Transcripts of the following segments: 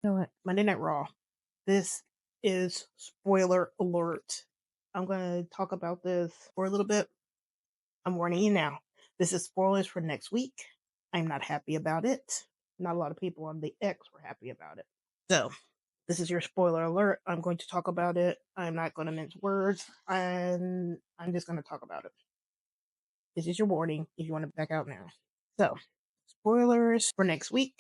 You know what? Monday Night Raw. This is spoiler alert. I'm going to talk about this for a little bit. I'm warning you now. This is spoilers for next week. I'm not happy about it. Not a lot of people on the X were happy about it. So, this is your spoiler alert. I'm going to talk about it. I'm not going to mince words. I'm just going to talk about it. This is your warning if you want to back out now. So, spoilers for next week.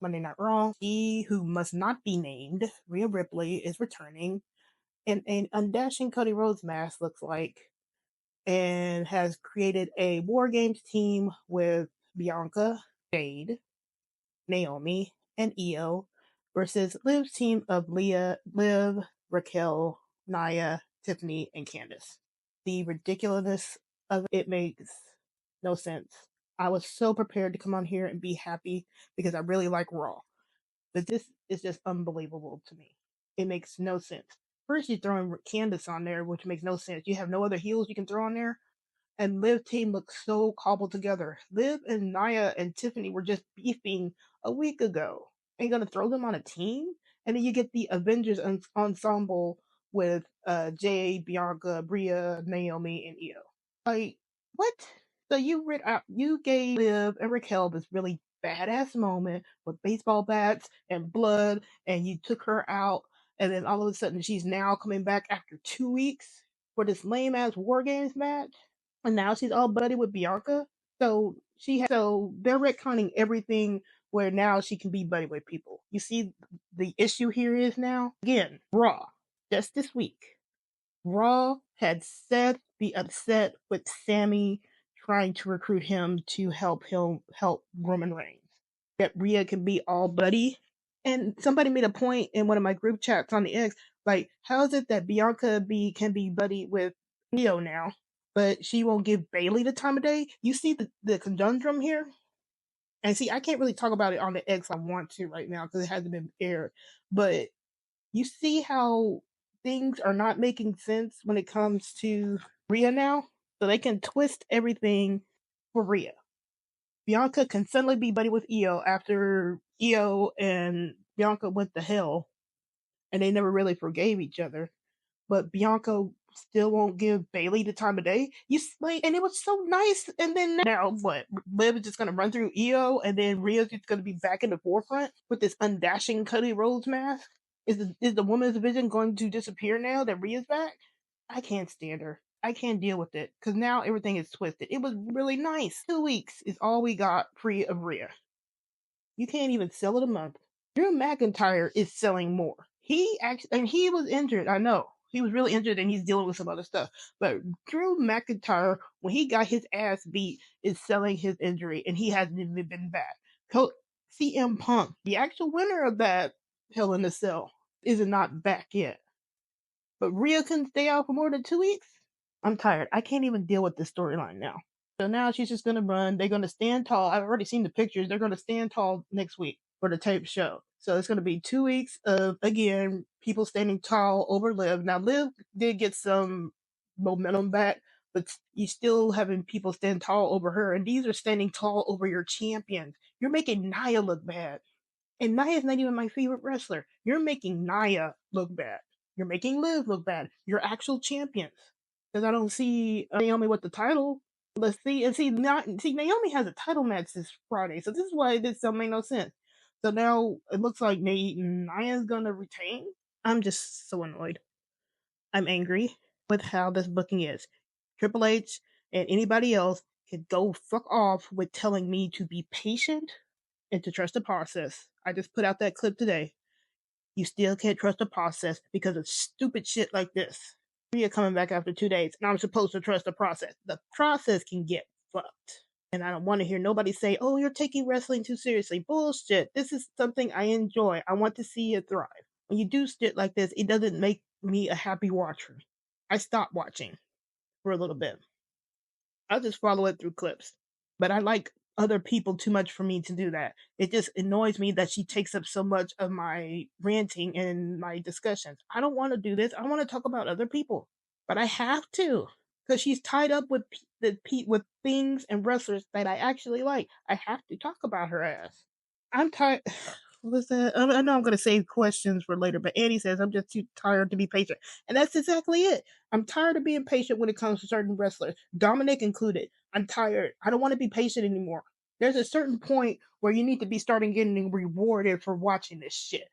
Monday Night Raw. He who must not be named, Rhea Ripley, is returning in an undashing Cody Rhodes mask, looks like, and has created a War Games team with Bianca, Jade, Naomi, and Io versus Liv's team of Liv, Raquel, Nia, Tiffany, and Candice. The ridiculousness of it makes no sense. I was so prepared to come on here and be happy because I really like Raw. But this is just unbelievable to me. It makes no sense. First, you're throwing Candace on there, which makes no sense. You have no other heels you can throw on there. And Liv team looks so cobbled together. Liv and Nia and Tiffany were just beefing a week ago. And you're gonna throw them on a team? And then you get the Avengers ensemble with Jay, Bianca, Bria, Naomi, and Io. Like, what? So you gave Liv and Raquel this really badass moment with baseball bats and blood, and you took her out, and then all of a sudden she's now coming back after 2 weeks for this lame ass War Games match, and now she's all buddy with Bianca. So they're retconning everything where now she can be buddy with people. You see, the issue here is now again Raw just this week. Raw had Seth be upset with Sammy trying to recruit him to help Roman Reigns. That Rhea can be all buddy. And somebody made a point in one of my group chats on the X, like, how is it that Bianca can be buddy with Io now, but she won't give Bailey the time of day? You see the conundrum here? And see, I can't really talk about it on the X I want to right now because it hasn't been aired. But you see how things are not making sense when it comes to Rhea now? So they can twist everything for Rhea. Bianca can suddenly be buddy with Io after Io and Bianca went to hell and they never really forgave each other. But Bianca still won't give Bailey the time of day. And it was so nice. And then now what? Liv is just gonna run through Io, and then Rhea's just gonna be back in the forefront with this undashing Cody Rhodes mask. Is the women's division going to disappear now that Rhea's back? I can't stand her. I can't deal with it because now everything is twisted. It was really nice. 2 weeks is all we got free of Rhea. You can't even sell it a month. Drew McIntyre is selling more. He was injured. I know he was really injured, and he's dealing with some other stuff. But Drew McIntyre, when he got his ass beat, is selling his injury, and he hasn't even been back. CM Punk, the actual winner of that Hell in a Cell, is not back yet. But Rhea couldn't stay out for more than 2 weeks. I'm tired. I can't even deal with this storyline now. So now she's just gonna run. They're gonna stand tall. I've already seen the pictures. They're gonna stand tall next week for the tape show. So it's gonna be 2 weeks of again people standing tall over Liv. Now Liv did get some momentum back, but you still having people stand tall over her, and these are standing tall over your champions. You're making Nia look bad. And Nia's not even my favorite wrestler. You're making Nia look bad. You're making Liv look bad. You're actual champions. Because I don't see Naomi with the title. Let's see and see Naomi has a title match this Friday, so this is why this don't make no sense. So now it looks like Nia's gonna retain. I'm just so annoyed. I'm angry with how this booking is. Triple H and anybody else can go fuck off with telling me to be patient and to trust the process. I just put out that clip today. You still can't trust the process because of stupid shit like this. Rhea coming back after 2 days, and I'm supposed to trust the process. The process can get fucked. And I don't want to hear nobody say, oh, you're taking wrestling too seriously. Bullshit. This is something I enjoy. I want to see it thrive. When you do shit like this, it doesn't make me a happy watcher. I stop watching for a little bit. I'll just follow it through clips. But I like other people too much for me to do that. It just annoys me that she takes up so much of my ranting and my discussions. I don't want to do this. I want to talk about other people, but I have to because she's tied up with with things and wrestlers that I actually like. I have to talk about her ass. I'm tired. what's that? I know I'm gonna save questions for later, but Annie says I'm just too tired to be patient, and that's exactly it. I'm tired of being patient when it comes to certain wrestlers, Dominic included. I'm tired. I don't want to be patient anymore. There's a certain point where you need to be starting getting rewarded for watching this shit.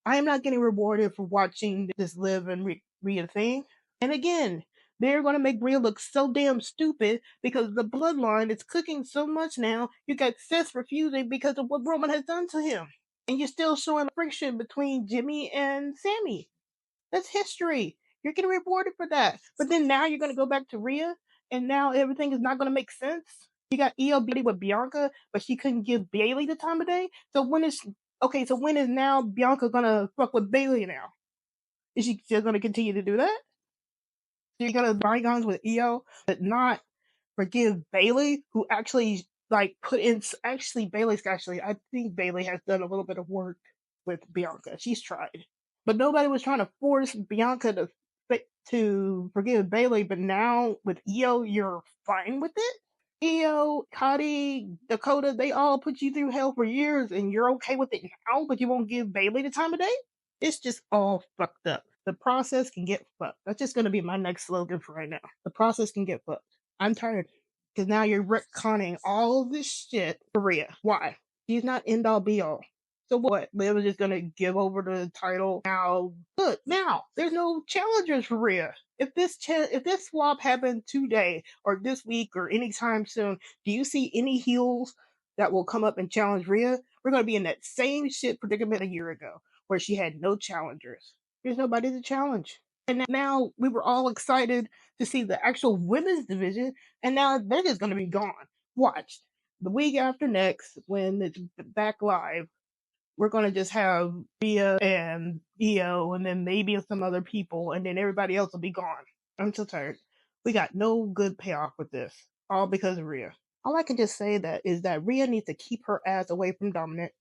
I am not getting rewarded for watching this Liv and Rhea thing. And again, they're going to make Rhea look so damn stupid because the bloodline is cooking so much now. You got Seth refusing because of what Roman has done to him. And you're still showing friction between Jimmy and Sammy. That's history. You're getting rewarded for that. But then now you're going to go back to Rhea, and now everything is not going to make sense. You got EO with Bianca, but she couldn't give Bailey the time of day. So when is okay? So when is now Bianca gonna fuck with Bailey now? Is she still gonna continue to do that? You're gonna bygones with EO, but not forgive Bailey, who actually like put in. Actually, Bailey's actually. I think Bailey has done a little bit of work with Bianca. She's tried, but nobody was trying to force Bianca to forgive Bailey. But now with EO, you're fine with it. EO, Cody, Dakota, they all put you through hell for years, and you're okay with it now, but you won't give Bailey the time of day. It's just all fucked up. The process can get fucked. That's just gonna be my next slogan for right now. The process can get fucked. I'm tired. Because now you're retconning all this shit for Rhea. Why? She's not end all be all. So what? Liv is just gonna give over the title now. Look, now there's no challengers for Rhea. If this swap happened today or this week or anytime soon, do you see any heels that will come up and challenge Rhea? We're gonna be in that same shit predicament a year ago where she had no challengers. There's nobody to challenge. And now we were all excited to see the actual women's division, and now they're just going to be gone. Watch. The week after next, when it's back live, we're going to just have Rhea and EO, and then maybe some other people, and then everybody else will be gone. I'm so tired. We got no good payoff with this, all because of Rhea. All I can just say that is that Rhea needs to keep her ass away from Dominic.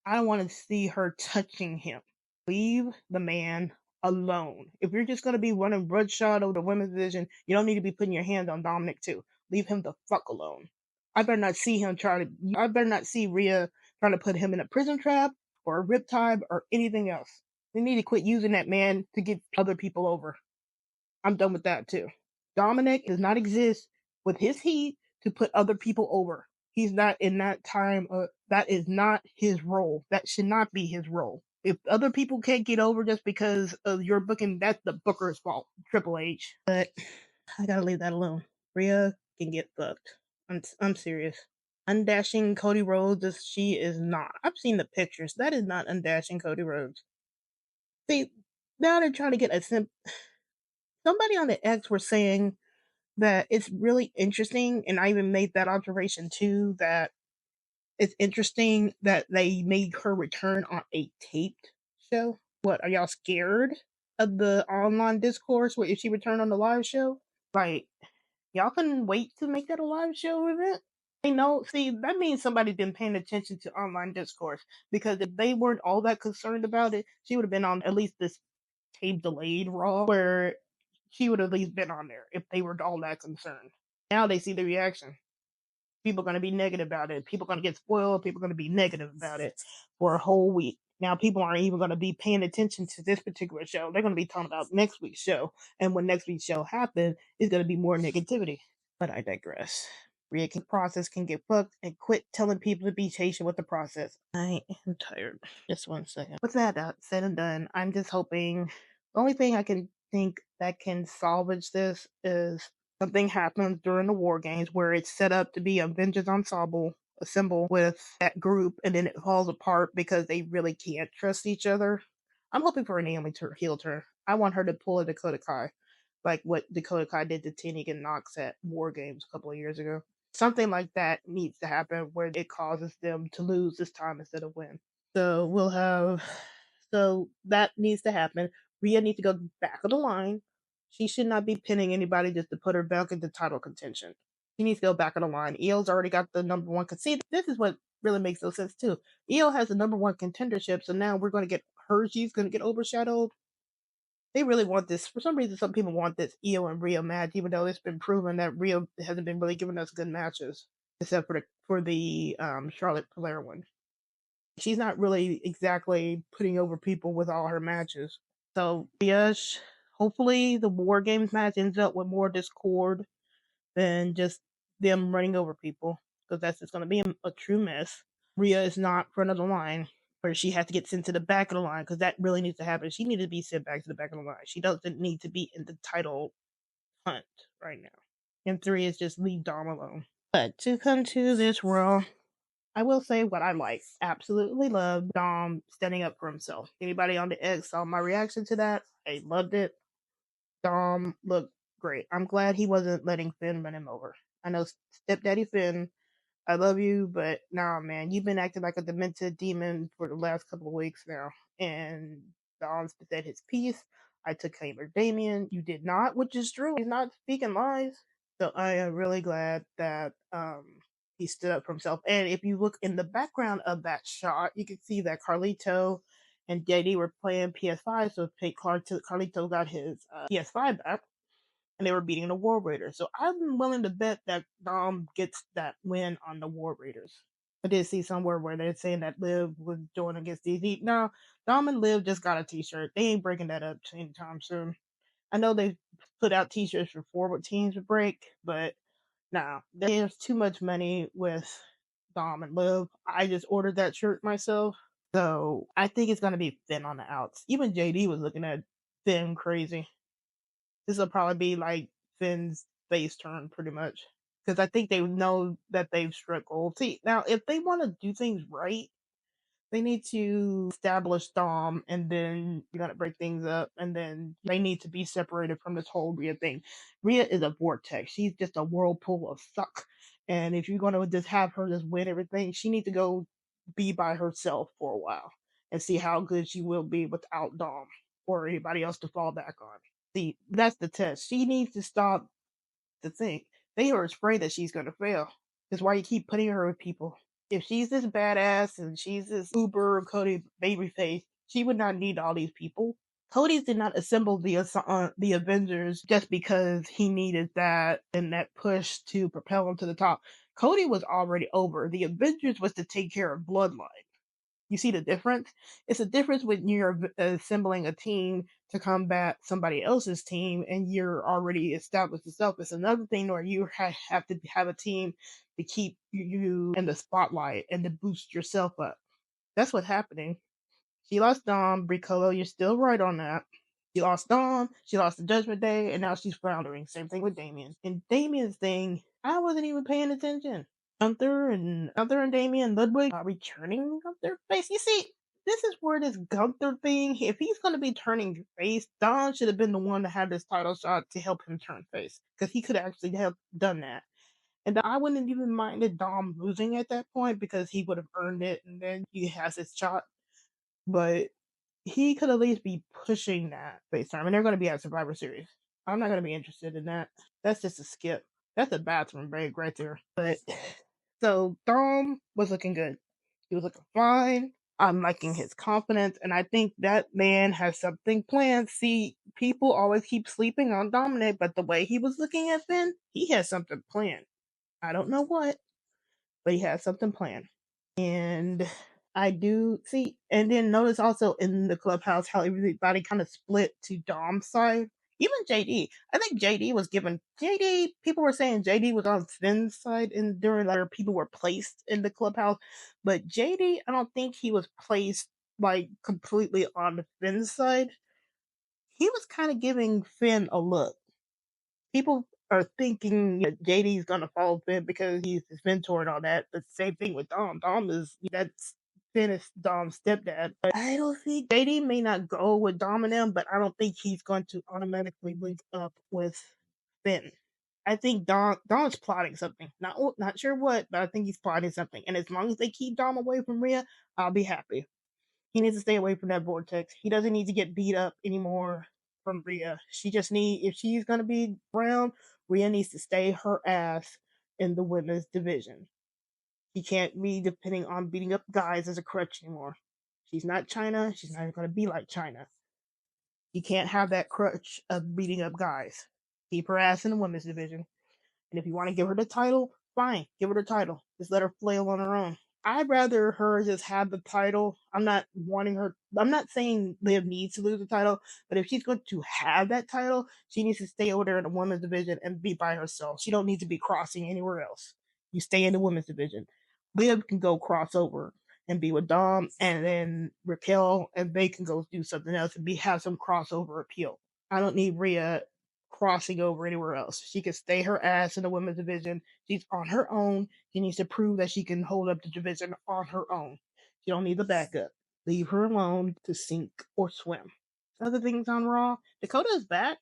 I don't want to see her touching him. Leave the man alone. If you're just going to be running bloodshot over the women's division, you don't need to be putting your hands on Dominic too. Leave him the fuck alone. I better not see him try to. I better not see Rhea trying to put him in a prison trap or a riptide or anything else. They need to quit using that man to get other people over. I'm done with that too. Dominic does not exist with his heat to put other people over. He's not in that time. That is not his role. That should not be his role. If other people can't get over just because of your booking, that's the booker's fault, Triple H. But I gotta leave that alone. Rhea can get fucked. I'm serious. Undashing Cody Rhodes, she is not. I've seen the pictures. That is not undashing Cody Rhodes. See, now they're trying to get a somebody on the X were saying that it's really interesting, and I even made that observation too, that it's interesting that they made her return on a taped show. What, are y'all scared of the online discourse where if she returned on the live show? Like, y'all couldn't wait to make that a live show event? You know, see, that means somebody's been paying attention to online discourse, because if they weren't all that concerned about it, she would have been on at least this tape delayed Raw where she would have at least been on there if they were all that concerned. Now they see the reaction. People are going to be negative about it. People are going to get spoiled. People are going to be negative about it for a whole week. Now people aren't even going to be paying attention to this particular show. They're going to be talking about next week's show. And when next week's show happens, it's going to be more negativity. But I digress. Process can get fucked, and quit telling people to be patient with the process. I am tired. Just one second. With that said and done, I'm just hoping the only thing I can think that can salvage this is something happens during the war games where it's set up to be Avengers Ensemble assemble with that group, and then it falls apart because they really can't trust each other. I'm hoping for a Naomi heel turn. I want her to pull a Dakota Kai, like what Dakota Kai did to Tegan and Knox at War Games a couple of years ago. Something like that needs to happen where it causes them to lose this time instead of win. So we'll have. So that needs to happen. Rhea needs to go back of the line. She should not be pinning anybody just to put her back into title contention. She needs to go back of the line. EO's already got the number one. See, this is what really makes no sense too. EO has the number one contendership, so now we're going to get her. She's going to get overshadowed. They really want this. For some reason, some people want this EO and Rhea match, even though it's been proven that Rhea hasn't been really giving us good matches, except for the Charlotte Flair one. She's not really exactly putting over people with all her matches. So yes, hopefully the War Games match ends up with more discord than just them running over people, because that's just going to be a true mess. Rhea is not front of the line, where she has to get sent to the back of the line, because that really needs to happen. She needs to be sent back to the back of the line. She doesn't need to be in the title hunt right now. And three is just leave Dom alone. But to come to this world, I will say what I like. Absolutely love Dom standing up for himself. Anybody on the X saw my reaction to that? I loved it. Dom looked great. I'm glad he wasn't letting Finn run him over. I know Stepdaddy Finn, I love you, but nah, man, you've been acting like a demented demon for the last couple of weeks now. And Dom's said his piece. I took Hamer Damien. You did not, which is true. He's not speaking lies. So I am really glad that he stood up for himself. And if you look in the background of that shot, you can see that Carlito and JD were playing PS5. So Carlito got his PS5 back, and they were beating the War Raiders. So I'm willing to bet that Dom gets that win on the War Raiders. I did see somewhere where they're saying that Liv was joining against DD. No, Dom and Liv just got a T-shirt. They ain't breaking that up anytime soon. I know they put out T-shirts before what teams would break, but nah, there's too much money with Dom and Liv. I just ordered that shirt myself, so I think it's gonna be Finn on the outs. Even JD was looking at Finn crazy. This will probably be like Finn's face turn pretty much. Because I think they know that they've struck gold. See, now if they want to do things right, they need to establish Dom, and then you're gonna break things up, and then they need to be separated from this whole Rhea thing. Rhea is a vortex. She's just a whirlpool of suck. And if you're gonna just have her just win everything, she needs to go be by herself for a while and see how good she will be without Dom or anybody else to fall back on. See, that's the test. She needs to stop the thing. They are afraid that she's gonna fail. That's why you keep putting her with people. If she's this badass and she's this uber Cody babyface, she would not need all these people. Cody did not assemble the Avengers just because he needed that and that push to propel him to the top. Cody was already over. The Avengers was to take care of Bloodline. You see the difference? It's a difference when you're assembling a team to combat somebody else's team and you're already established yourself. It's another thing where you have to have a team to keep you in the spotlight and to boost yourself up. That's what's happening. She lost Dom, Bricolo, you're still right on that. She lost Dom, she lost the Judgment Day, and now she's floundering. Same thing with Damien. And Damien's thing, I wasn't even paying attention. Gunther and Damian Ludwig are returning their face. You see, this is where this Gunther thing, if he's going to be turning face, Don should have been the one to have this title shot to help him turn face, because he could actually have done that. And I wouldn't even minded Dom losing at that point because he would have earned it, and then he has his shot. But he could at least be pushing that face time, and they're going to be at Survivor Series. I'm not going to be interested in that. That's just a skip. That's a bathroom break right there. But so Dom was looking good. He was looking fine. I'm liking his confidence, and I think that man has something planned. See, people always keep sleeping on Dominic, but the way he was looking at Finn, he has something planned. I don't know what, but he has something planned. And I do see, and then notice also in the clubhouse how everybody kind of split to Dom's side. Even JD, I think JD was given JD. People were saying JD was on Finn's side, and during later people were placed in the clubhouse, but JD, I don't think he was placed like completely on the Finn's side. He was kind of giving Finn a look. People are thinking that JD's gonna follow Finn because he's his mentor and all that. The same thing with Dom. Dom is that's Finn is Dom's stepdad. But I don't think JD may not go with Dom and them, but I don't think he's going to automatically link up with Finn. I think Dom's plotting something. Not sure what, but I think he's plotting something. And as long as they keep Dom away from Rhea, I'll be happy. He needs to stay away from that vortex. He doesn't need to get beat up anymore from Rhea. She just if she's gonna be around, Rhea needs to stay her ass in the women's division. She can't be depending on beating up guys as a crutch anymore. She's not China. She's not gonna be like China. You can't have that crutch of beating up guys. Keep her ass in the women's division. And if you want to give her the title, fine, give her the title. Just let her flail on her own. I'd rather her just have the title. I'm not wanting her. I'm not saying Liv needs to lose the title, but if she's going to have that title, she needs to stay over there in the women's division and be by herself. She don't need to be crossing anywhere else. You stay in the women's division. Liv can go crossover and be with Dom, and then Raquel and they can go do something else and be have some crossover appeal. I don't need Rhea crossing over anywhere else. She can stay her ass in the women's division. She's on her own. She needs to prove that she can hold up the division on her own. She don't need the backup. Leave her alone to sink or swim. Other things on Raw. Dakota is back.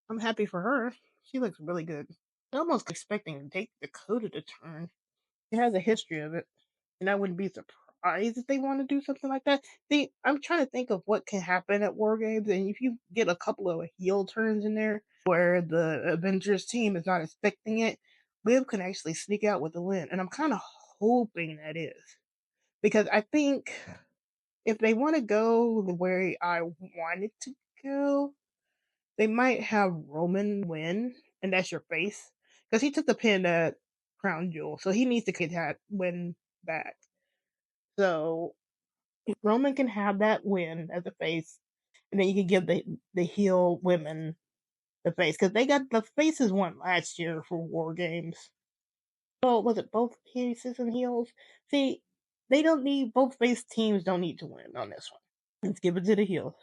I'm happy for her. She looks really good. I'm almost expecting to take Dakota to turn. It has a history of it, and I wouldn't be surprised if they want to do something like that. See, I'm trying to think of what can happen at War Games, and if you get a couple of heel turns in there where the Avengers team is not expecting it, Liv can actually sneak out with a win, and I'm kind of hoping that is because I think if they want to go the way I want it to go, they might have Roman win, and that's your face because he took the pin at Crown Jewel, so he needs to get that win back. So if Roman can have that win as a face, and then you can give the heel women the face because they got the faces won last year for War Games. So was it both faces and heels? See, they don't need both face teams don't need to win on this one. Let's give it to the heels.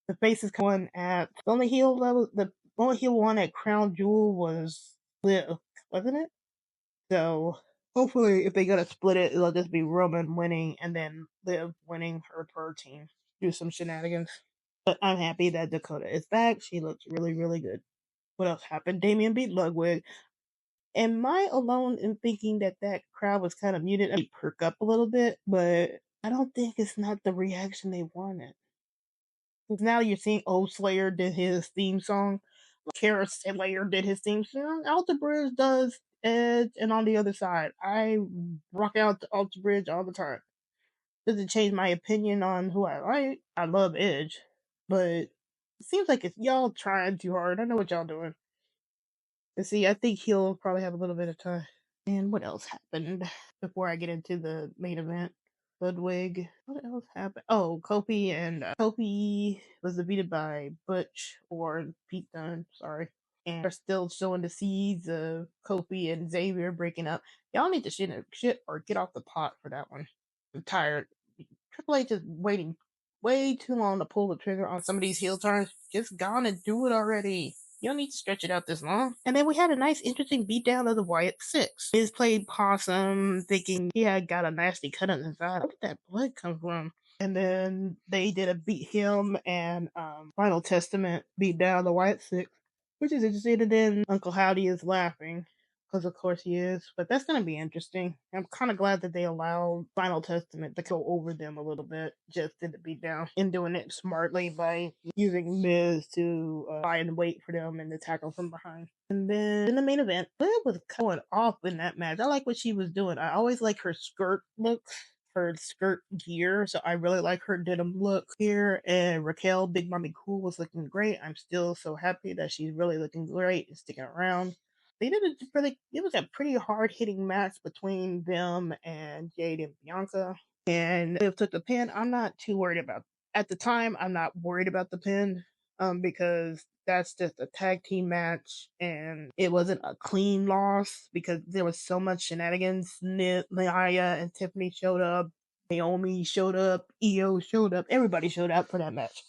The faces won at the only heel level. The only heel one at Crown Jewel was Liv, wasn't it? So hopefully, if they gotta split it, it'll just be Roman winning and then Liv winning her team. Do some shenanigans. But I'm happy that Dakota is back. She looks really, really good. What else happened? Damien beat Ludwig. Am I alone in thinking that that crowd was kind of muted? I mean, perk up a little bit, but I don't think it's not the reaction they wanted. Because now you're seeing Old Slayer did his theme song, Kara Slayer did his theme song, Alter Bridge does Edge, and on the other side, I rock out to Alter Bridge all the time. Doesn't change my opinion on who I like. I love Edge, but it seems like it's y'all trying too hard. I know what y'all doing. And see, I think he'll probably have a little bit of time. And what else happened before I get into the main event? Ludwig. What else happened? Oh, Kofi was defeated by Butch or Pete Dunne. Sorry, and they're still showing the seeds of Kofi and Xavier breaking up. Y'all need to shit or get off the pot for that one. I'm tired. Triple H is waiting way too long to pull the trigger on some of these heel turns. Just gone and do it already. You don't need to stretch it out this long. And then we had a nice, interesting beatdown of the Wyatt Six. Miz played possum, thinking he had got a nasty cut on his eye. Where did that blood come from? And then they did a beat him and Final Testament beat down the Wyatt Six, which is interesting. And then Uncle Howdy is laughing because of course he is. But that's gonna be interesting. I'm kind of glad that they allowed Final Testament to go over them a little bit, just in the beatdown, and doing it smartly by using Miz to try and wait for them and to tackle from behind. And then in the main event, Liv was going off in that match. I like what she was doing. I always like her skirt looks, her skirt gear. So I really like her denim look here. And Raquel, Big Mommy Cool, was looking great. I'm still so happy that she's really looking great and sticking around. They did a pretty. It was a pretty hard hitting match between them and Jade and Bianca. And Liv took the pin. I'm not too worried about. At the time, I'm not worried about the pin, because that's just a tag team match, and it wasn't a clean loss because there was so much shenanigans. Nia and Tiffany showed up. Naomi showed up. Io showed up. Everybody showed up for that match.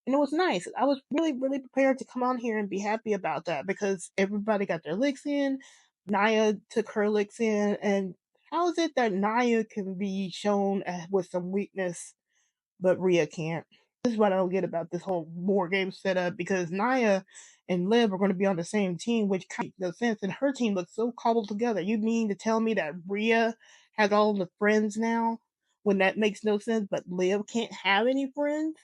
And it was nice. I was really, really prepared to come on here and be happy about that because everybody got their licks in. Nia took her licks in. And how is it that Nia can be shown with some weakness, but Rhea can't? This is what I don't get about this whole war game setup because Nia and Liv are going to be on the same team, which kind of makes no sense. And her team looks so cobbled together. You mean to tell me that Rhea has all the friends now when that makes no sense, but Liv can't have any friends?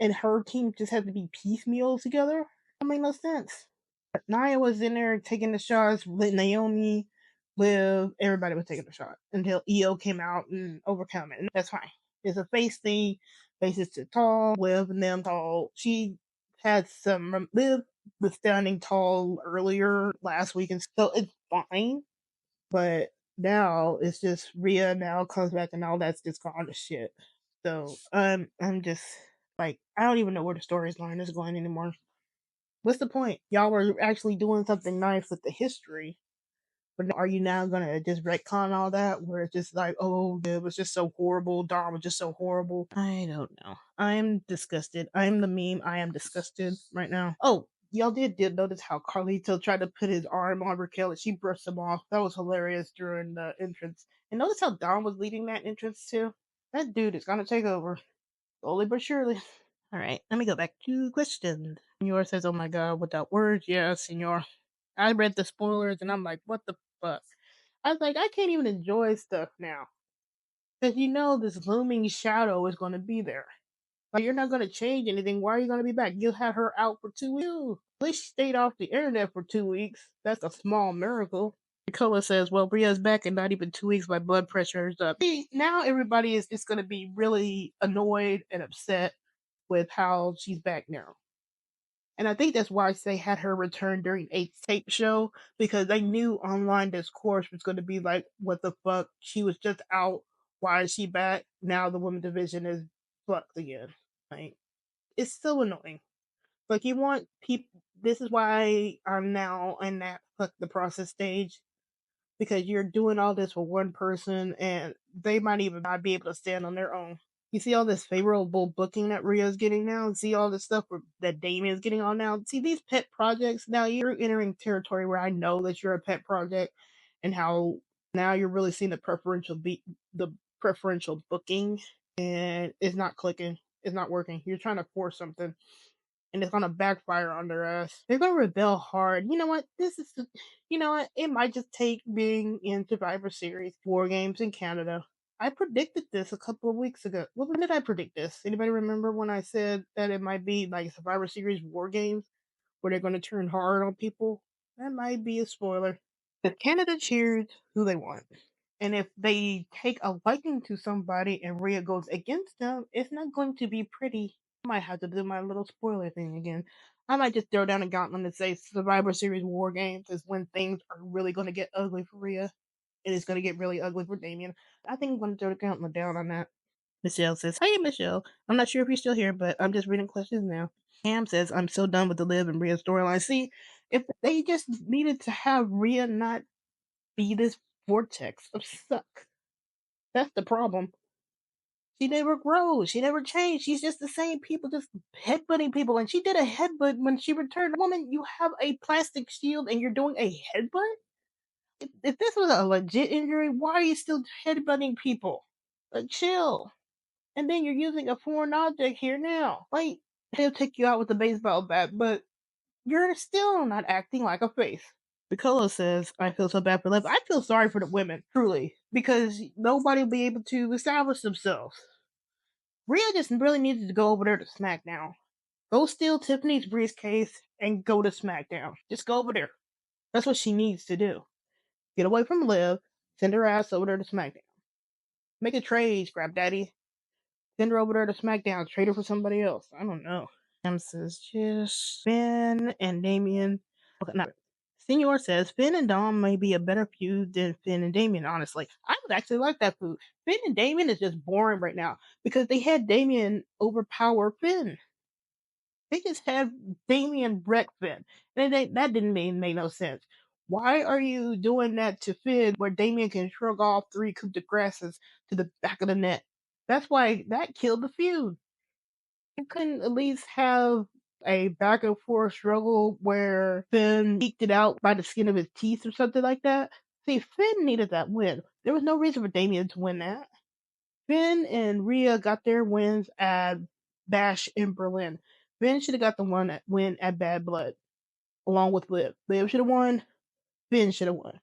And her team just had to be piecemeal together. That made no sense. But Nia was in there taking the shots, let Naomi live. Everybody was taking the shot until EO came out and overcome it. And that's fine. It's a face thing. Faces to tall, Liv and them tall. She had some Liv was standing tall earlier last week, and so it's fine. But Now it's just Rhea now comes back and all that's just gone to shit. So I'm just like I don't even know where the storyline is going anymore. What's the point? Y'all were actually doing something nice with the history, but are you now gonna just retcon all that? Where it's just like, oh, it was just so horrible. Dom was just so horrible. I don't know. I'm disgusted. I'm the meme. I am disgusted right now. Oh, y'all did notice how Carlito tried to put his arm on Raquel and she brushed him off. That was hilarious during the entrance. And notice how Dom was leading that entrance too. That dude is gonna take over slowly but surely. All right, let me go back to questions. Senor says, "Oh my God, without words, yeah, Senor." I read the spoilers and I'm like, what the fuck? I was like, I can't even enjoy stuff now. Because you know this looming shadow is going to be there. Like, you're not going to change anything. Why are you going to be back? You had her out for 2 weeks. At least she stayed off the internet for 2 weeks. That's a small miracle. Nicola says, well, Bria's back in not even 2 weeks. My blood pressure is up. See, now everybody is just going to be really annoyed and upset with how she's back now. And I think that's why they had her return during a tape show because they knew online discourse was going to be like, what the fuck? She was just out. Why is she back? Now the women's division is fucked again. Like, it's so annoying. Like, you want people. This is why I'm now in that fuck the process stage because you're doing all this for one person and they might even not be able to stand on their own. You see all this favorable booking that Rio's getting now? See all this stuff that Damien's getting on now? See these pet projects? Now you're entering territory where I know that you're a pet project and how now you're really seeing the preferential booking and it's not clicking. It's not working. You're trying to force something and it's gonna backfire on their ass. They're gonna rebel hard. You know what? You know what? It might just take being in Survivor Series, War Games in Canada. I predicted this a couple of weeks ago. When did I predict this? Anybody remember when I said that it might be like Survivor Series War Games where they're gonna turn hard on people? That might be a spoiler. The Canada cheers who they want. And if they take a liking to somebody and Rhea goes against them, it's not going to be pretty. I might have to do my little spoiler thing again. I might just throw down a gauntlet and say Survivor Series War Games is when things are really going to get ugly for Rhea. And it's going to get really ugly for Damien. I think I'm going to throw the gauntlet down on that. Michelle says, hey, Michelle. I'm not sure if you're still here, but I'm just reading questions now. Cam says, I'm so done with the Liv and Rhea storyline. See, if they just needed to have Rhea not be this vortex of suck. That's the problem. She never grows. She never changed. She's just the same people, just headbutting people. And she did a headbutt when she returned. Woman, you have a plastic shield and you're doing a headbutt? If this was a legit injury, why are you still headbutting people? Like, chill. And then you're using a foreign object here now. Like, they'll take you out with a baseball bat, but you're still not acting like a face. Piccolo says, I feel so bad for Liv. I feel sorry for the women, truly, because nobody will be able to establish themselves. Rhea just really needed to go over there to SmackDown. Go steal Tiffany's briefcase and go to SmackDown. Just go over there. That's what she needs to do. Get away from Liv, send her ass over there to SmackDown. Make a trade, Scrap Daddy. Send her over there to SmackDown. Trade her for somebody else. I don't know. Sam says, just Finn and Damien. Okay, not Senor says Finn and Dom may be a better feud than Finn and Damien, honestly. I would actually like that feud. Finn and Damien is just boring right now because they had Damien overpower Finn. They just had Damien wreck Finn. And that didn't make no sense. Why are you doing that to Finn where Damien can shrug off 3 coup de grasses to the back of the net? That's why that killed the feud. You couldn't at least have a back and forth struggle where Finn eked it out by the skin of his teeth or something like that. See, Finn needed that win. There was no reason for Damien to win that. Finn and Rhea got their wins at Bash in Berlin. Finn should have got the win at Bad Blood, along with Liv. Liv should have won. Finn should have won.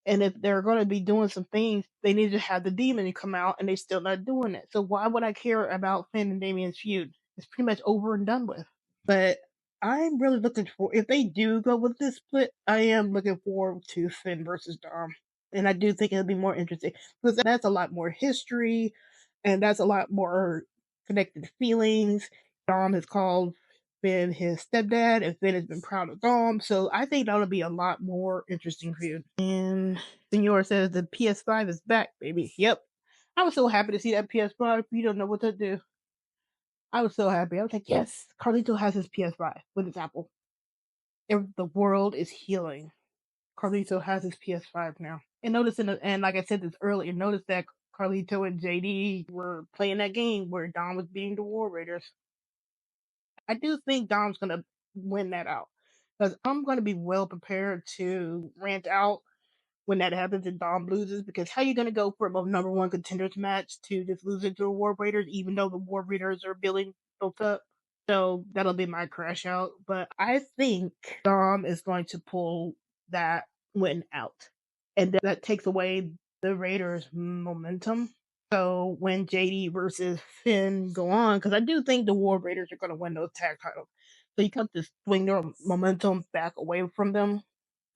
And if they're going to be doing some things, they need to have the demon come out, and they're still not doing it. So why would I care about Finn and Damien's feud? It's pretty much over and done with. But I'm really looking for if they do go with this split, I am looking forward to Finn versus Dom. And I do think it'll be more interesting because that's a lot more history and that's a lot more connected feelings. Dom has called been his stepdad, and Finn has been proud of Dom. So I think that'll be a lot more interesting feud. And Senor says the PS5 is back, baby. Yep. I was so happy to see that PS5. You don't know what to do. I was so happy. I was like, yes, Carlito has his PS5 with his Apple. The world is healing. Carlito has his PS5 now. And and like I said this earlier, notice that Carlito and JD were playing that game where Dom was beating the War Raiders. I do think Dom's gonna win that out because I'm gonna be well prepared to rant out when that happens and Dom loses. Because how you gonna go from a number one contenders match to just losing to the War Raiders, even though the War Raiders are built up? So that'll be my crash out. But I think Dom is going to pull that win out, and that takes away the Raiders' momentum. So when JD versus Finn go on, because I do think the War Raiders are going to win those tag titles. So you have to swing their momentum back away from them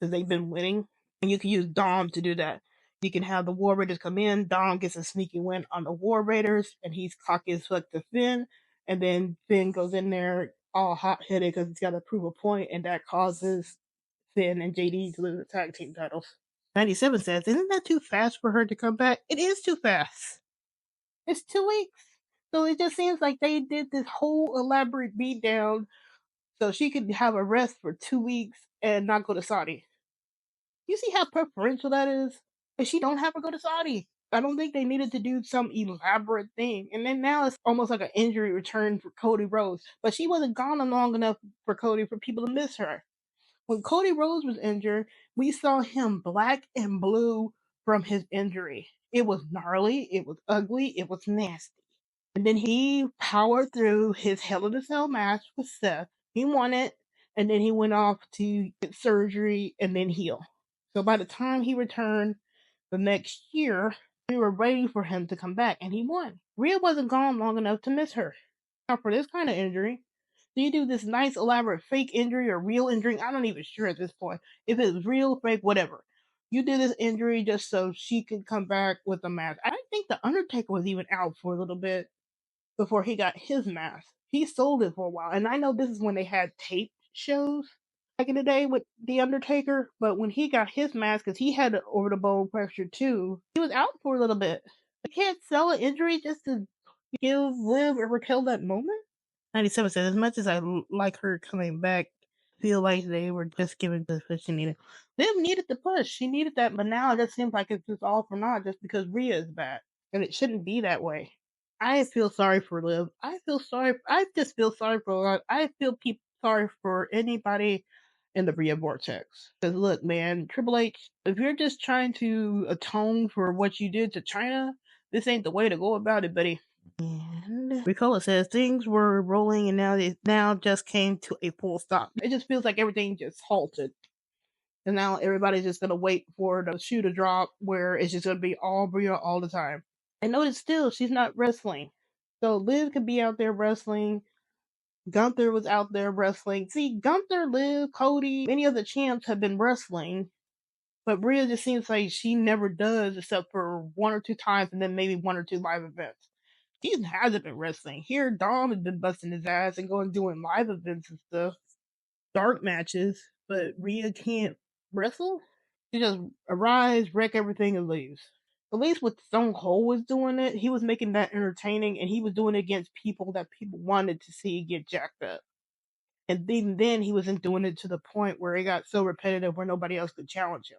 because they've been winning. And you can use Dom to do that. You can have the War Raiders come in, Dom gets a sneaky win on the War Raiders, and he's cocky as fuck to Finn. And then Finn goes in there all hot headed because he's got to prove a point, and that causes Finn and JD to lose the tag team titles. 97 says, isn't that too fast for her to come back? It is too fast. It's 2 weeks. So it just seems like they did this whole elaborate beatdown so she could have a rest for 2 weeks and not go to Saudi. You see how preferential that is? And she don't have to go to Saudi. I don't think they needed to do some elaborate thing. And then now it's almost like an injury return for Cody Rhodes. But she wasn't gone long enough for Cody for people to miss her. When Cody Rhodes was injured, we saw him black and blue from his injury. It was gnarly, it was ugly, it was nasty. And then he powered through his Hell in a Cell match with Seth. He won it, and then he went off to get surgery and then heal. So by the time he returned the next year, we were ready for him to come back, and he won. Rhea wasn't gone long enough to miss her. Now, for this kind of injury, do you do this nice, elaborate fake injury or real injury? I'm not even sure at this point. If it's real, fake, whatever. You did this injury just so she could come back with a match. I think The Undertaker was even out for a little bit before he got his mask. He sold it for a while. And I know this is when they had tape shows back in the day with The Undertaker, but when he got his mask, because he had an over the bone fracture too, he was out for a little bit. You can't sell an injury just to give Liv or Raquel that moment. 97 said, as much as I like her coming back, feel like they were just giving the push she needed. Liv needed the push. She needed that, but now it just seems like it's just all for naught just because Rhea is back. And it shouldn't be that way. I feel sorry for Liv. I just feel sorry for a lot. I feel sorry for anybody in the Rhea Vortex. Because look, man, Triple H, if you're just trying to atone for what you did to China, this ain't the way to go about it, buddy. And Ricola says things were rolling and now just came to a full stop. It just feels like everything just halted. And now everybody's just gonna wait for the shoe to drop where it's just gonna be all Bria all the time. And notice still she's not wrestling. So Liv could be out there wrestling. Gunther was out there wrestling. See, Gunther, Liv, Cody, many of the champs have been wrestling. But Bria just seems like she never does except for one or two times and then maybe one or two live events. He hasn't been wrestling. Here, Dom has been busting his ass and going doing live events and stuff, dark matches, but Rhea can't wrestle. She just arrives, wreck everything, and leaves. At least with Stone Cold was doing it, he was making that entertaining, and he was doing it against people that people wanted to see get jacked up. And then he wasn't doing it to the point where it got so repetitive where nobody else could challenge him.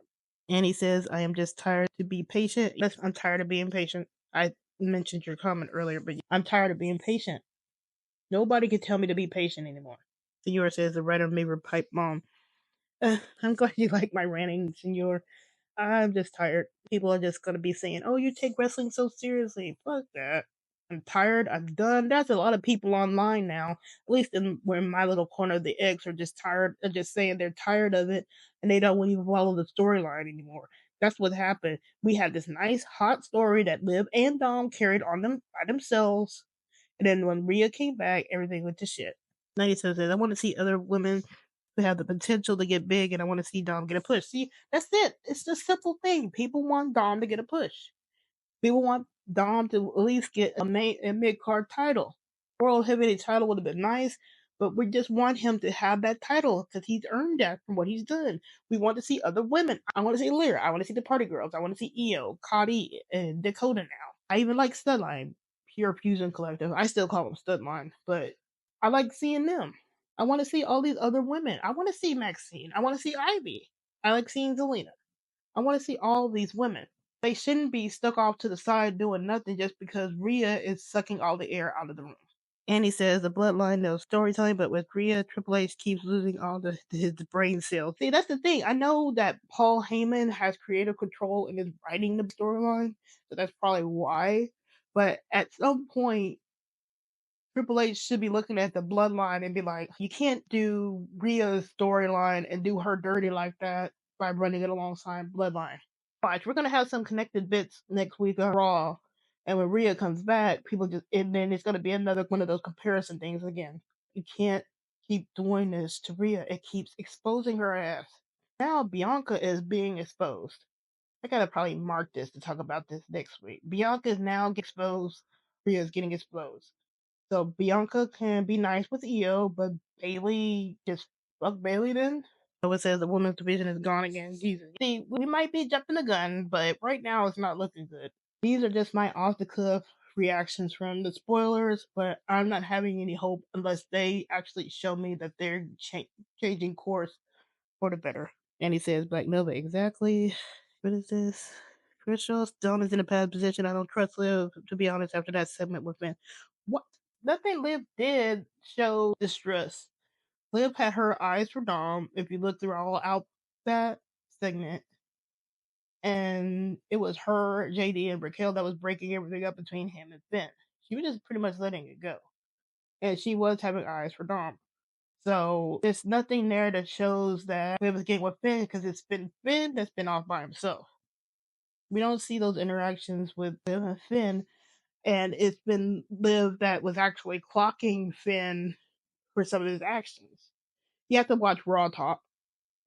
And he says, I am just tired to be patient. Yes, I'm tired of being patient. I mentioned your comment earlier, but I'm tired of being patient. Nobody can tell me to be patient anymore. Senor says, the WriterMaven pipe bomb. I'm glad you like my ranting, Senor. I'm just tired. People are just gonna be saying, "Oh, you take wrestling so seriously." Fuck that. I'm tired. I'm done. That's a lot of people online now. At least in my little corner of the X are just tired. Are just saying they're tired of it and they don't even follow the storyline anymore. That's what happened. We had this nice hot story that Liv and Dom carried on them by themselves, and then when Rhea came back, everything went to shit. 97 says, "I want to see other women who have the potential to get big, and I want to see Dom get a push." See, that's it. It's the simple thing. People want Dom to get a push. People want Dom to at least get a mid card title. World heavyweight title would have been nice, but we just want him to have that title because he's earned that from what he's done. We want to see other women. I want to see Lyra. I want to see the Party Girls. I want to see Io, Cody, and Dakota now. I even like Studline, Pure Fusion Collective. I still call them Studline, but I like seeing them. I want to see all these other women. I want to see Maxine. I want to see Ivy. I like seeing Zelina. I want to see all these women. They shouldn't be stuck off to the side doing nothing just because Rhea is sucking all the air out of the room. Annie says the bloodline knows storytelling, but with Rhea, Triple H keeps losing all his brain cells. See, that's the thing. I know that Paul Heyman has creative control and is writing the storyline, so that's probably why. But at some point, Triple H should be looking at the bloodline and be like, you can't do Rhea's storyline and do her dirty like that by running it alongside bloodline. Watch, we're gonna have some connected bits next week on Raw, and when Rhea comes back, people just and then it's gonna be another one of those comparison things again. You can't keep doing this to Rhea. It keeps exposing her ass. Now Bianca is being exposed. I gotta probably mark this to talk about this next week. Bianca is now getting exposed. Rhea is getting exposed. So Bianca can be nice with Io, but Bailey just fuck Bailey then. So it says the women's division is gone again. Jesus. See, we might be jumping the gun, but right now it's not looking good. These are just my off the cuff reactions from the spoilers, but I'm not having any hope unless they actually show me that they're changing course for the better. And he says Black Nova, exactly. What is this? Crystal Stone is in a bad position. I don't trust Liv, to be honest, after that segment with Finn. What? Nothing Liv did show distress. Liv had her eyes for Dom, if you look through all out that segment. And it was her, JD, and Raquel that was breaking everything up between him and Finn. She was just pretty much letting it go. And she was having eyes for Dom. So there's nothing there that shows that Liv is getting with Finn because it's been Finn that's been off by himself. We don't see those interactions with Liv and Finn, and it's been Liv that was actually clocking Finn for some of his actions. You have to watch Raw Talk.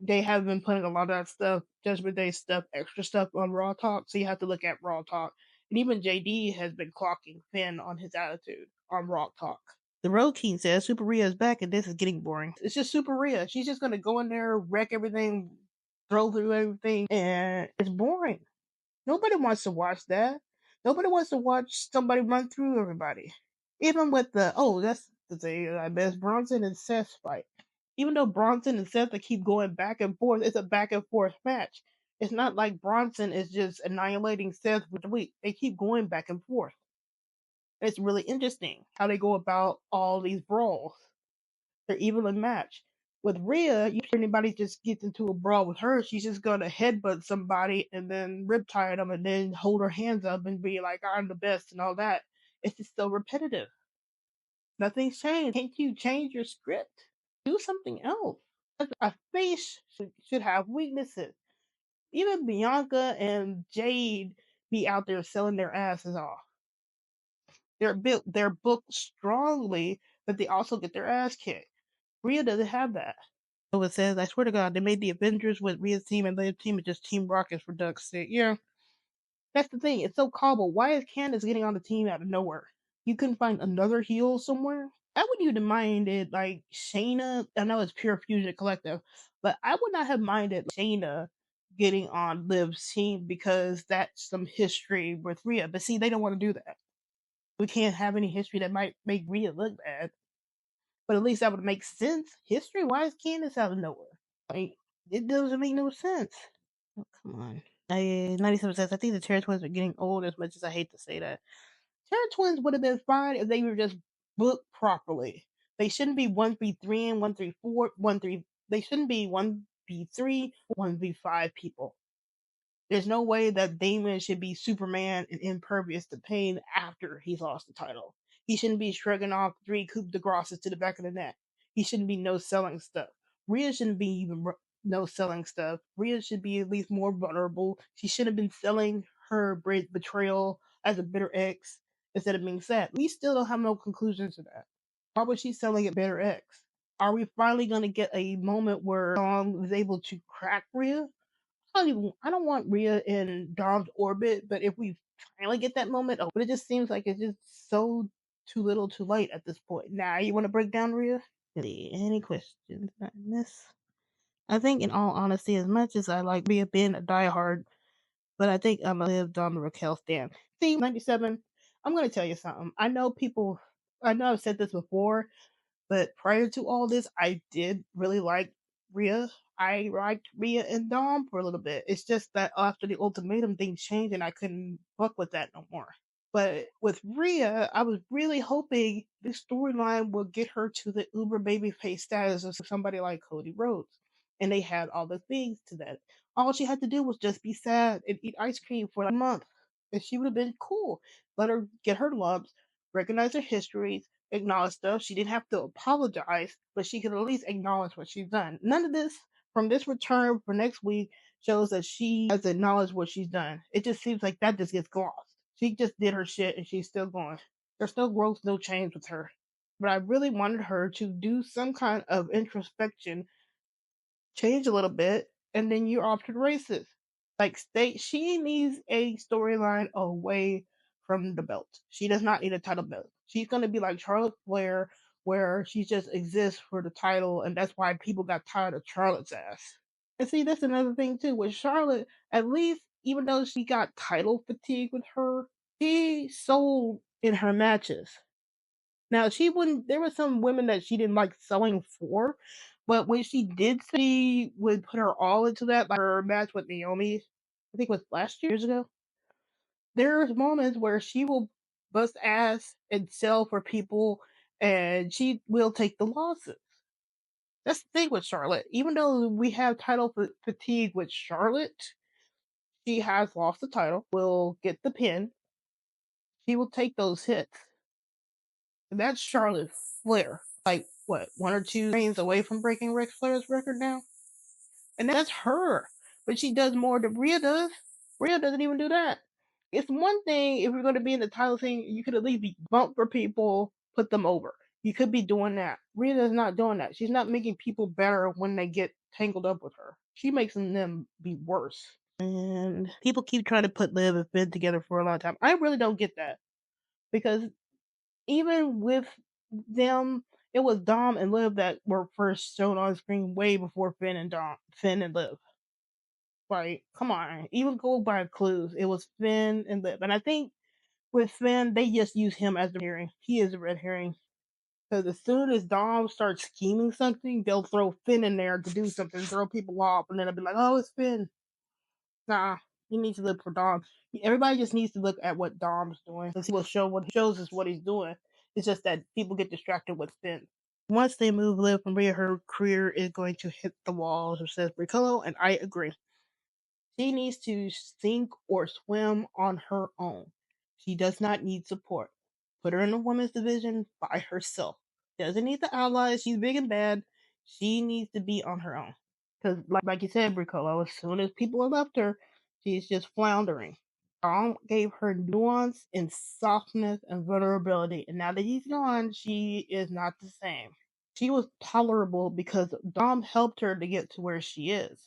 They have been putting a lot of that stuff, Judgment Day stuff, extra stuff on Raw Talk, so you have to look at Raw Talk. And even JD has been clocking Finn on his attitude on Raw Talk. The Road King says Super Rhea is back and this is getting boring. It's just Super Rhea. She's just gonna go in there, wreck everything, throw through everything, and it's boring. Nobody wants to watch that. Nobody wants to watch somebody run through everybody. Even with that's the thing, I bet Bronson and Seth fight. Even though Bronson and Seth they keep going back and forth, it's a back and forth match. It's not like Bronson is just annihilating Seth with the week. They keep going back and forth. It's really interesting how they go about all these brawls. They're evenly matched. With Rhea, if anybody just gets into a brawl with her, she's just gonna headbutt somebody and then riptide them and then hold her hands up and be like, I'm the best and all that. It's just so repetitive. Nothing's changed. Can't you change your script? Do something else. A face should have weaknesses. Even Bianca and Jade be out there selling their asses off. They're booked strongly, but they also get their ass kicked. Rhea doesn't have that. So it says, I swear to God, they made the Avengers with Rhea's team and Liv's team and just Team Rockets for duck's sake. Yeah, that's the thing. It's so cobbled. Why is Candace getting on the team out of nowhere? You couldn't find another heel somewhere? I wouldn't even minded like Shayna. I know it's Pure Fusion Collective, but I would not have minded Shayna getting on Liv's team because that's some history with Rhea. But see, they don't want to do that. We can't have any history that might make Rhea look bad. But at least that would make sense. History? Why is Candace out of nowhere? Like, it doesn't make no sense. Oh, come on. 97 says, I think the Terror Twins are getting old as much as I hate to say that. Terror Twins would have been fine if they were just booked properly. They shouldn't be 1v3 and 134, 1-3. They shouldn't be 1v3, 1v5 people. There's no way that Damon should be Superman and impervious to pain after he's lost the title. He shouldn't be shrugging off 3 coup de grasses to the back of the neck. He shouldn't be no selling stuff. Rhea shouldn't be even no selling stuff. Rhea should be at least more vulnerable. She should have been selling her betrayal as a bitter ex instead of being sad. We still don't have no conclusions to that. Why was she selling it bitter ex? Are we finally going to get a moment where Dom is able to crack Rhea? I don't want Rhea in Dom's orbit, but if we finally get that moment, but it just seems like it's just so too little too late at this point. Now, you want to break down Rhea? Any questions on this? I think, in all honesty, as much as I like being a diehard, but I think I'm a Liv Dom Raquel stan. See, 97. I'm gonna tell you something. I know people. I know I've said this before, but prior to all this, I did really like Rhea. I liked Rhea and Dom for a little bit. It's just that after the ultimatum, things changed, and I couldn't fuck with that no more. But with Rhea, I was really hoping this storyline would get her to the uber babyface status of somebody like Cody Rhodes. And they had all the things to that. All she had to do was just be sad and eat ice cream for like a month. And she would have been cool. Let her get her lumps, recognize her histories, acknowledge stuff. She didn't have to apologize, but she could at least acknowledge what she's done. None of this from this return for next week shows that she has acknowledged what she's done. It just seems like that just gets glossed. She just did her shit and she's still going. There's no growth, no change with her. But I really wanted her to do some kind of introspection, change a little bit, and then you're off to the races. Like she needs a storyline away from the belt. She does not need a title belt. She's gonna be like Charlotte Flair, where she just exists for the title, and that's why people got tired of Charlotte's ass. And see, that's another thing too. With Charlotte, at least even though she got title fatigue with her, she sold in her matches. Now she wouldn't. There were some women that she didn't like selling for, but when she did, she would put her all into that. Like her match with Naomi, I think it was last years ago. There's moments where she will bust ass and sell for people, and she will take the losses. That's the thing with Charlotte. Even though we have title fatigue with Charlotte, she has lost the title. Will get the pin. She will take those hits. And that's Charlotte Flair. Like what, one or two reigns away from breaking Ric Flair's record now? And that's her. But she does more than Rhea does. Rhea doesn't even do that. It's one thing if you're gonna be in the title thing, you could at least be bump for people, put them over. You could be doing that. Rhea's not doing that. She's not making people better when they get tangled up with her. She makes them be worse. And people keep trying to put Liv and Finn together for a long time. I really don't get that. Because even with them, it was Dom and Liv that were first shown on screen way before Finn and Liv. Like, come on, even go by clues. It was Finn and Liv, and I think with Finn, they just use him as the herring. He is a red herring. Because as soon as Dom starts scheming something, they'll throw Finn in there to do something, throw people off, and then they'll be like, "Oh, it's Finn." Nah, you need to look for Dom. Everybody just needs to look at what Dom's doing because he will show what he shows us what he's doing. It's just that people get distracted with Finn. Once they move Liv from Rhea, her career is going to hit the wall, says Bricollo, and I agree. She needs to sink or swim on her own. She does not need support. Put her in the women's division by herself. Doesn't need the allies. She's big and bad. She needs to be on her own. Because, like you said, Bricollo, as soon as people have left her, she's just floundering. Dom gave her nuance and softness and vulnerability, and now that he's gone, she is not the same. She was tolerable because Dom helped her to get to where she is.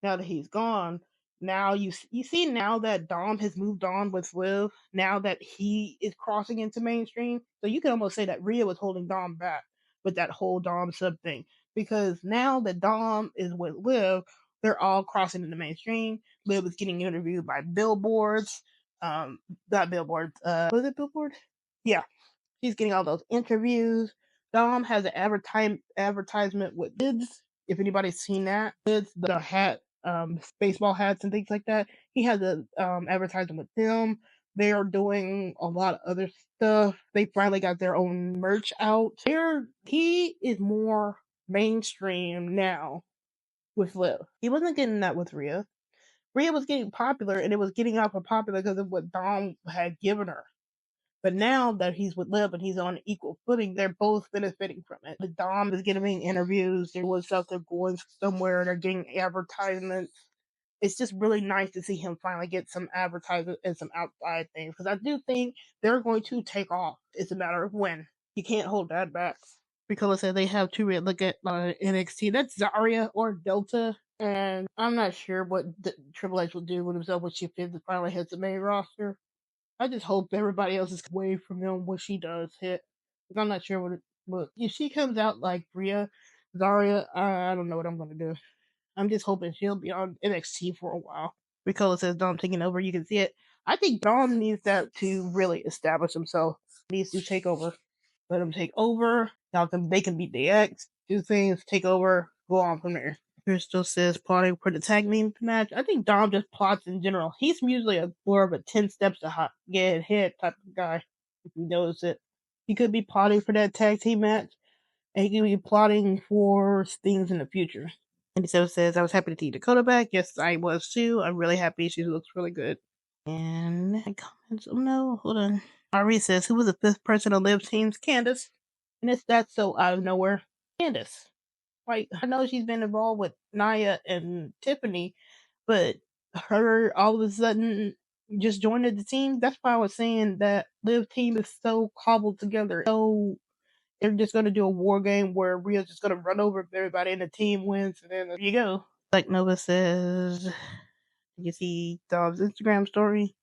Now that he's gone, now you see now that Dom has moved on with Liv, now that he is crossing into mainstream, so you can almost say that Rhea was holding Dom back with that whole Dom sub thing. Because now that Dom is with Liv, they're all crossing into mainstream. Liv is getting interviewed by billboards. Not billboards, was it billboard? Yeah. She's getting all those interviews. Dom has an advertisement with Lids. If anybody's seen that, Lids, the hat, baseball hats and things like that. He has a advertisement with them. They are doing a lot of other stuff. They finally got their own merch out. He is more mainstream now with Liv. He wasn't getting that with Rhea. Rhea was getting popular, and it was getting out for popular because of what Dom had given her. But now that he's with Liv and he's on equal footing, they're both benefiting from it. The Dom is getting interviews, they're doing stuff, they're going somewhere, they're getting advertisements. It's just really nice to see him finally get some advertisement and some outside things because I do think they're going to take off. It's a matter of when. You can't hold that back. Because I said they have two red look at NXT. That's Zarya or Delta. And I'm not sure what Triple H will do with himself when she finally hits the main roster. I just hope everybody else is away from him when she does hit. 'Cause I'm not sure what But if she comes out like Rhea, Zarya, I don't know what I'm gonna do. I'm just hoping she'll be on NXT for a while. Ricola says Dom taking over. You can see it. I think Dom needs that to really establish himself. He needs to take over. Let him take over. Now they can beat the X, do things, take over, go on from there. Crystal says plotting for the tag team match. I think Dom just plots in general. He's usually more of a 10 steps to get hit type of guy, if you notice it. He could be plotting for that tag team match, and he could be plotting for things in the future. And so says, I was happy to see Dakota back. Yes, I was too. I'm really happy. She looks really good. And my comments, oh no, hold on. Ari says, who was the fifth person on Liv Team's? Candace. And it's that so out of nowhere. Candace. Like, I know she's been involved with Naya and Tiffany, but her all of a sudden just joined the team. That's why I was saying that Liv Team is so cobbled together. So they're just gonna do a war game where Rhea's just gonna run over everybody and the team wins, and then there you go. Like Nova says, you see Dom's Instagram story,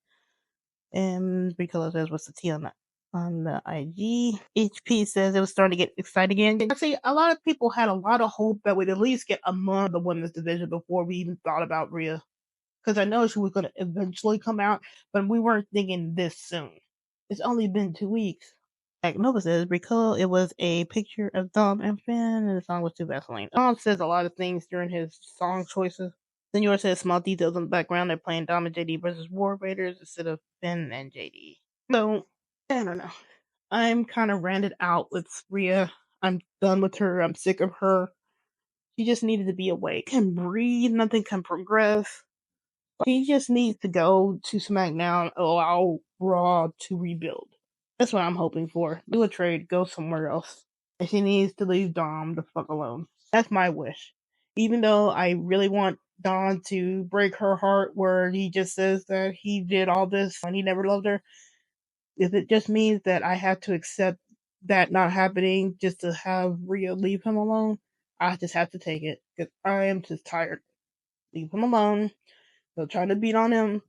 and Ricola says, "What's the T on that?" On the IG, HP says it was starting to get exciting again. I see a lot of people had a lot of hope that we'd at least get a month of the women's division before we even thought about Rhea, because I know she was going to eventually come out, but we weren't thinking this soon. It's only been 2 weeks. Like Nova says, recall it was a picture of Dom and Finn, and the song was to Vaseline. Dom says a lot of things during his song choices. Senor says small details in the background. They're playing Dom and JD versus War Raiders instead of Finn and JD. So, I don't know. I'm kind of ranted out with Rhea. I'm done with her. I'm sick of her. She just needed to be awake and breathe. Nothing can progress. He just needs to go to SmackDown, allow Raw to rebuild. That's what I'm hoping for. Do a trade, go somewhere else. And she needs to leave Dom the fuck alone. That's my wish. Even though I really want Dom to break her heart where he just says that he did all this and he never loved her. If it just means that I have to accept that not happening just to have Rhea leave him alone, I just have to take it. Because I am just tired. Leave him alone. They'll try to beat on him.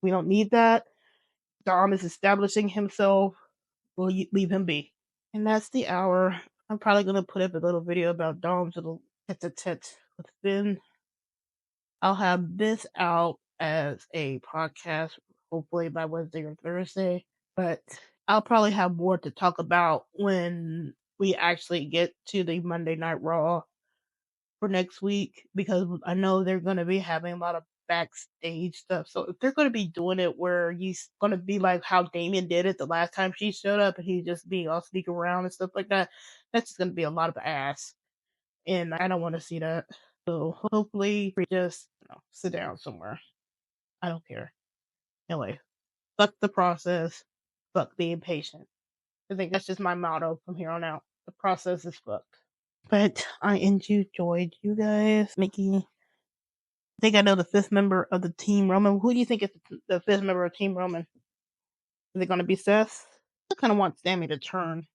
We don't need that. Dom is establishing himself. We'll leave him be. And that's the hour. I'm probably going to put up a little video about Dom's little tete-a-tete with Finn. I'll have this out as a podcast, hopefully by Wednesday or Thursday. But I'll probably have more to talk about when we actually get to the Monday Night Raw for next week, because I know they're going to be having a lot of backstage stuff. So if they're going to be doing it where he's going to be like how Damien did it the last time she showed up and he just be all sneak around and stuff like that, that's just going to be a lot of ass. And I don't want to see that. So hopefully we just sit down somewhere. I don't care. Anyway, fuck the process. Fuck being patient. I think that's just my motto from here on out. The process is fucked. But I enjoyed you guys making. I think I know the fifth member of the Team Roman. Who do you think is the fifth member of Team Roman? Is it going to be Seth? I kind of want Sammy to turn.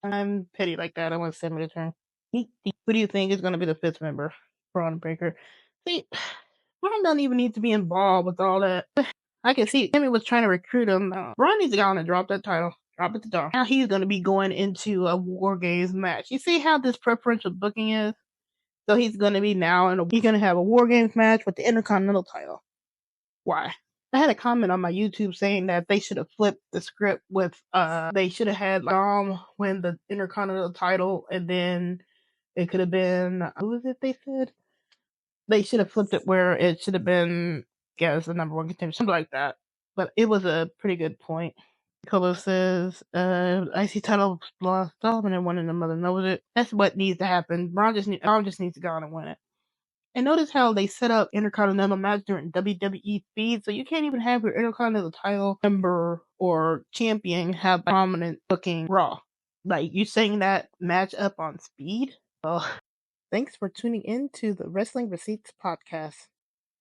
I'm petty like that. I want Sammy to turn. Who do you think is going to be the fifth member? Braun Breaker. See, Braun don't even need to be involved with all that. I can see Sammy was trying to recruit him. Braun needs to go on and drop that title. Drop it to Dom. Now he's going to be going into a War Games match. You see how this preferential booking is? So he's going to be now, and he's going to have a War Games match with the Intercontinental title. Why? I had a comment on my YouTube saying that they should have flipped the script with, they should have had Dom win the Intercontinental title, and then it could have been, who was it they said? They should have flipped it where it should have been, guess, the number one contender, something like that. But it was a pretty good point. Colo says, IC title lost Solomon and won in the mother knows it. That's what needs to happen. Braun just needs to go on and win it. And notice how they set up Intercontinental match during WWE feed, so you can't even have your Intercontinental title member or champion have prominent booking Raw. Like, you saying that match up on speed? Well, thanks for tuning in to the Wrestling Receipts podcast.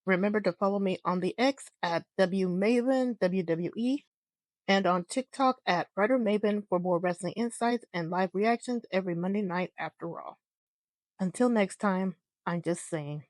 Remember to follow me on the X at WMaven, WWE, and on TikTok at WriterMaven for more wrestling insights and live reactions every Monday night after Raw. Until next time, I'm just saying.